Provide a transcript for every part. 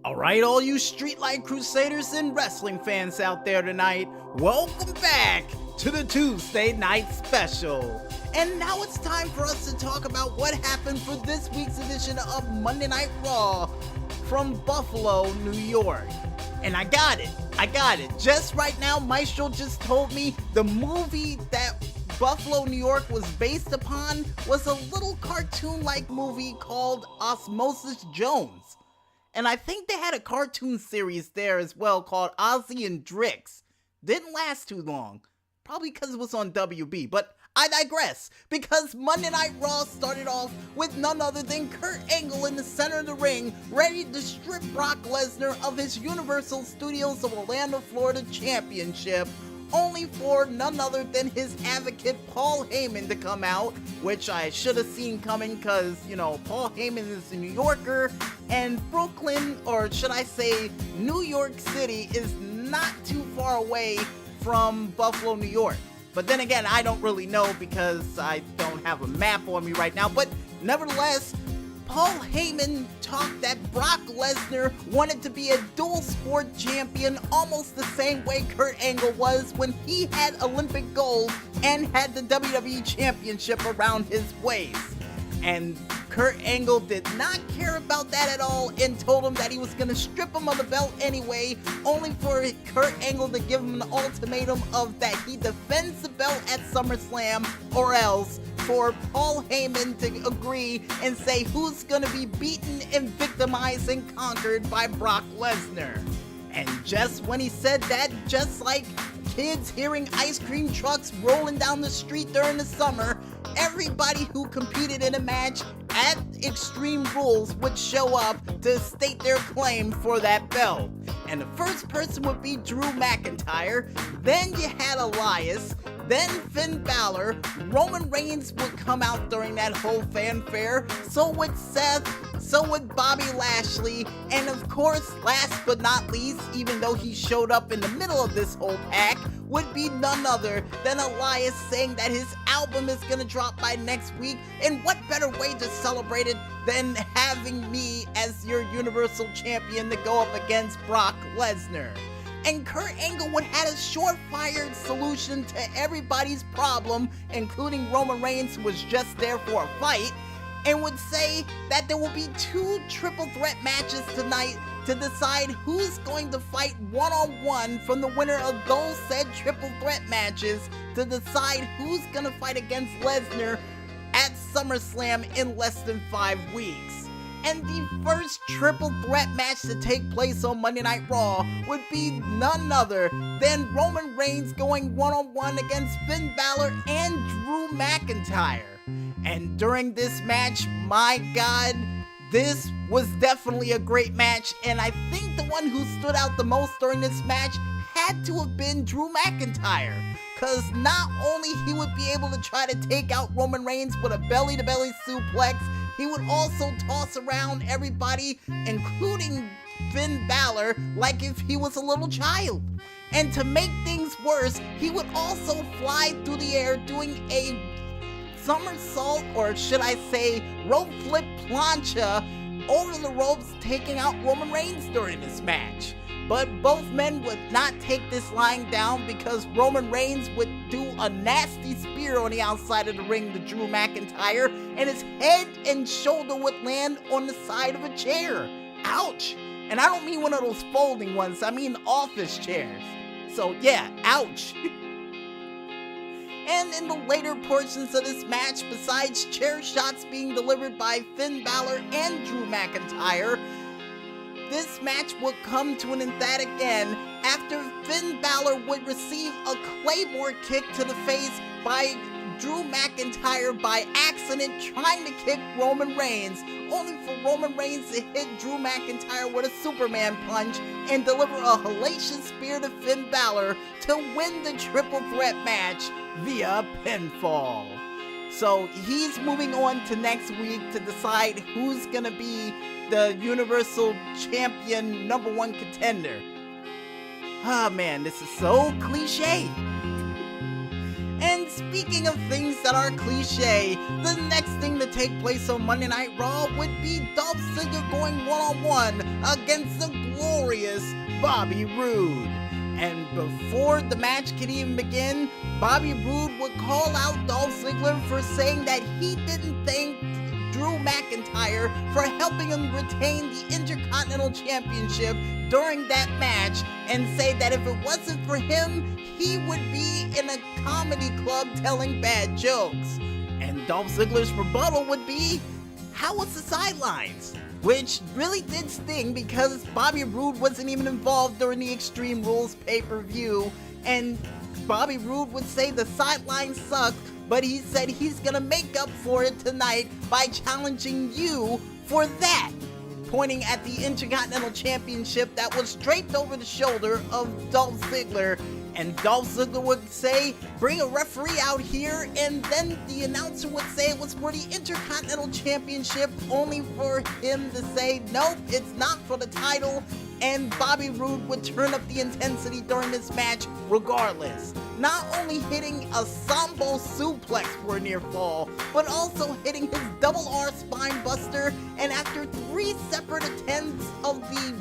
Alright, all you Streetlight Crusaders and wrestling fans out there tonight, welcome back to the Tuesday Night Special. And now it's time for us to talk about what happened for this week's edition of Monday Night Raw from Buffalo, New York. And I got it. Just right now, Maestro just told me the movie that Buffalo, New York was based upon was a little cartoon-like movie called Osmosis Jones. And I think they had a cartoon series there as well called Ozzy and Drix. Didn't last too long. Probably because it was on WB. But I digress. Because Monday Night Raw started off with none other than Kurt Angle in the center of the ring, ready to strip Brock Lesnar of his Universal Studios of Orlando, Florida championship, only for none other than his advocate Paul Heyman to come out, which I should have seen coming because, Paul Heyman is a New Yorker, and Brooklyn, or should I say New York City, is not too far away from Buffalo, New York. But then again, I don't really know because I don't have a map on me right now, but nevertheless, Paul Heyman talked that Brock Lesnar wanted to be a dual sport champion almost the same way Kurt Angle was when he had Olympic gold and had the WWE championship around his waist. And Kurt Angle did not care about that at all and told him that he was going to strip him of the belt anyway, only for Kurt Angle to give him an ultimatum of that he defends the belt at SummerSlam or else for Paul Heyman to agree and say who's going to be beaten and victimized and conquered by Brock Lesnar. And just when he said that, just like kids hearing ice cream trucks rolling down the street during the summer, everybody who competed in a match at Extreme Rules would show up to state their claim for that belt. And the first person would be Drew McIntyre, then you had Elias, then Finn Balor, Roman Reigns would come out during that whole fanfare, so would Seth, so would Bobby Lashley, and of course, last but not least, even though he showed up in the middle of this whole pack, would be none other than Elias saying that his album is gonna drop by next week, and what better way to celebrate it than having me as your Universal Champion to go up against Brock Lesnar. And Kurt Angle would have a surefire solution to everybody's problem, including Roman Reigns, who was just there for a fight, and would say that there will be 2 triple threat matches tonight to decide who's going to fight one-on-one from the winner of those said triple threat matches to decide who's going to fight against Lesnar at SummerSlam in less than 5 weeks. And the first triple threat match to take place on Monday Night Raw would be none other than Roman Reigns going one-on-one against Finn Balor and Drew McIntyre. And during this match, my God, this was definitely a great match, and I think the one who stood out the most during this match had to have been Drew McIntyre, because not only he would be able to try to take out Roman Reigns with a belly-to-belly suplex, he would also toss around everybody, including Finn Balor, like if he was a little child. And to make things worse, he would also fly through the air doing a somersault, or should I say rope flip plancha, over the ropes, taking out Roman Reigns during this match. But both men would not take this lying down because Roman Reigns would do a nasty spear on the outside of the ring to Drew McIntyre, and his head and shoulder would land on the side of a chair. Ouch! And I don't mean one of those folding ones, I mean office chairs. So yeah, ouch. And in the later portions of this match, besides chair shots being delivered by Finn Balor and Drew McIntyre, this match would come to an emphatic end after Finn Balor would receive a Claymore kick to the face by Drew McIntyre by accident trying to kick Roman Reigns, only for Roman Reigns to hit Drew McIntyre with a Superman punch and deliver a hellacious spear to Finn Balor to win the triple threat match via pinfall. So he's moving on to next week to decide who's gonna be the Universal Champion #1 contender. Ah man, this is so cliche. And speaking of things that are cliche, the next thing to take place on Monday Night Raw would be Dolph Ziggler going one-on-one against the glorious Bobby Roode. And before the match could even begin, Bobby Roode would call out Dolph Ziggler for saying that he didn't thank Drew McIntyre for helping him retain the Intercontinental Championship during that match, and say that if it wasn't for him, he would be in a comedy club telling bad jokes. And Dolph Ziggler's rebuttal would be, how was the sidelines? Which really did sting because Bobby Roode wasn't even involved during the Extreme Rules pay-per-view, and Bobby Roode would say the sidelines sucked, but he said he's gonna make up for it tonight by challenging you for that, pointing at the Intercontinental Championship that was draped over the shoulder of Dolph Ziggler. And Dolph Ziggler would say, bring a referee out here, and then the announcer would say it was for the Intercontinental Championship, only for him to say, nope, it's not for the title, and Bobby Roode would turn up the intensity during this match regardless. Not only hitting a Sambo suplex for a near fall, but also hitting his double R spine buster, and after 3 separate attempts of the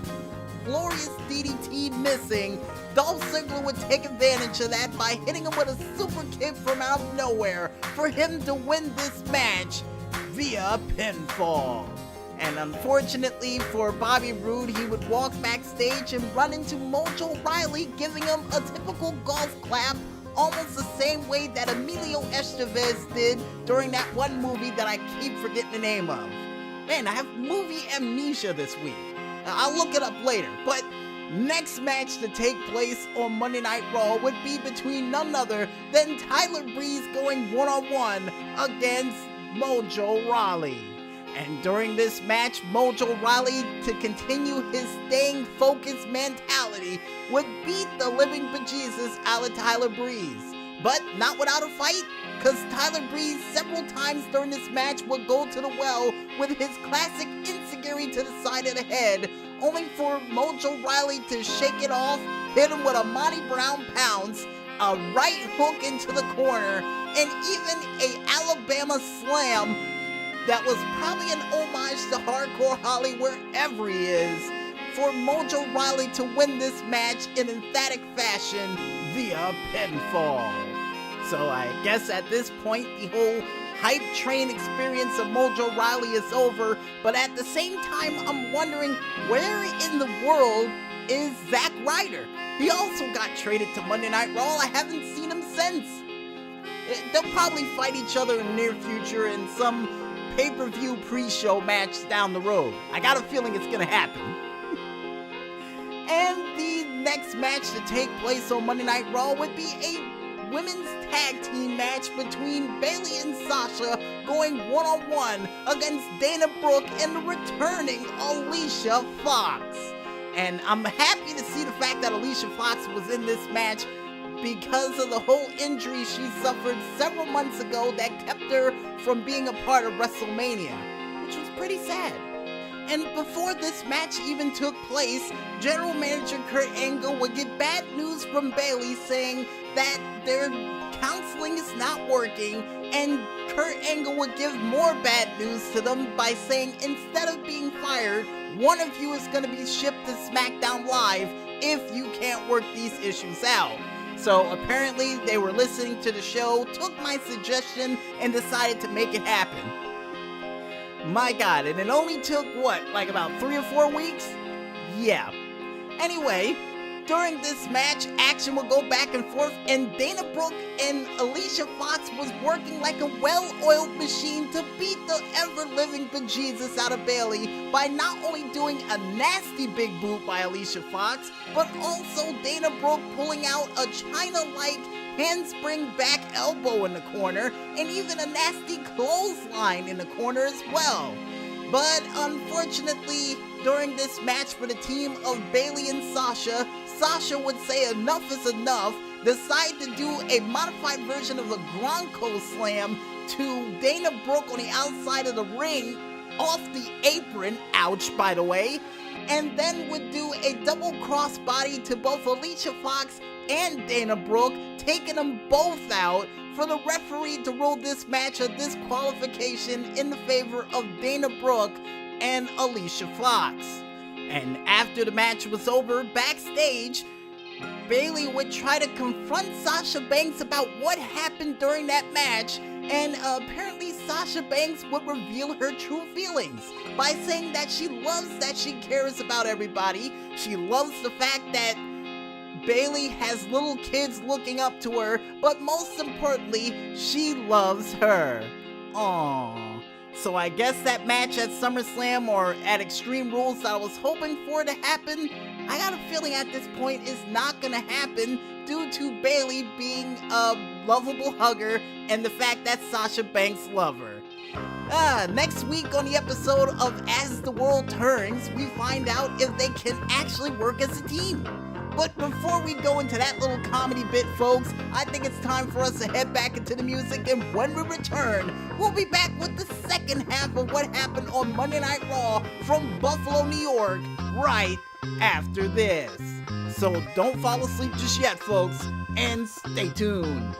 glorious DDT missing, Dolph Ziggler would take advantage of that by hitting him with a super kick from out of nowhere for him to win this match via pinfall. And unfortunately for Bobby Roode, he would walk backstage and run into Mojo Rawley, giving him a typical golf clap, almost the same way that Emilio Estevez did during that one movie that I keep forgetting the name of. Man, I have movie amnesia this week. I'll look it up later, but next match to take place on Monday Night Raw would be between none other than Tyler Breeze going one-on-one against Mojo Rawley. And during this match, Mojo Rawley, to continue his staying focused mentality, would beat the living bejesus out of Tyler Breeze. But not without a fight, because Tyler Breeze several times during this match would go to the well with his classic enziguri to the side of the head, only for Mojo Rawley to shake it off, hit him with a Monty Brown pounce, a right hook into the corner, and even a Alabama slam that was probably an homage to Hardcore Holly wherever he is, for Mojo Rawley to win this match in emphatic fashion via pinfall. So I guess at this point, the whole hype train experience of Mojo Rawley is over, but at the same time, I'm wondering where in the world is Zack Ryder? He also got traded to Monday Night Raw. I haven't seen him since. They'll probably fight each other in the near future in some pay-per-view pre-show match down the road. I got a feeling it's gonna happen. And the next match to take place on Monday Night Raw would be a women's tag team match between Bayley and Sasha going one-on-one against Dana Brooke and the returning Alicia Fox. And I'm happy to see the fact that Alicia Fox was in this match because of the whole injury she suffered several months ago that kept her from being a part of WrestleMania, which was pretty sad. And before this match even took place, General Manager Kurt Angle would get bad news from Bayley saying that their counseling is not working, and Kurt Angle would give more bad news to them by saying instead of being fired, one of you is going to be shipped to SmackDown Live if you can't work these issues out. So apparently they were listening to the show, took my suggestion, and decided to make it happen. My God, and it only took, what, like about 3 or 4 weeks? Yeah. Anyway, during this match, action will go back and forth, and Dana Brooke and Alicia Fox was working like a well-oiled machine to beat the ever-living bejesus out of Bayley by not only doing a nasty big boot by Alicia Fox, but also Dana Brooke pulling out a China-like handspring back elbow in the corner, and even a nasty clothesline in the corner as well. But unfortunately, during this match for the team of Bayley and Sasha, Sasha would say enough is enough, decide to do a modified version of a Gronko slam to Dana Brooke on the outside of the ring, off the apron, ouch by the way, and then would do a double crossbody to both Alicia Fox and Dana Brooke, taking them both out for the referee to rule this match a disqualification in the favor of Dana Brooke and Alicia Fox. And after the match was over, backstage, Bayley would try to confront Sasha Banks about what happened during that match, and apparently Sasha Banks would reveal her true feelings by saying that she loves that she cares about everybody. She loves the fact that Bayley has little kids looking up to her, but most importantly, she loves her. Aww. So I guess that match at SummerSlam or at Extreme Rules that I was hoping for to happen, I got a feeling at this point is not gonna happen due to Bayley being a lovable hugger and the fact that Sasha Banks loves her. Next week on the episode of As the World Turns, we find out if they can actually work as a team. But before we go into that little comedy bit, folks, I think it's time for us to head back into the music, and when we return, we'll be back with the second half of what happened on Monday Night Raw from Buffalo, New York, right after this. So don't fall asleep just yet, folks, and stay tuned.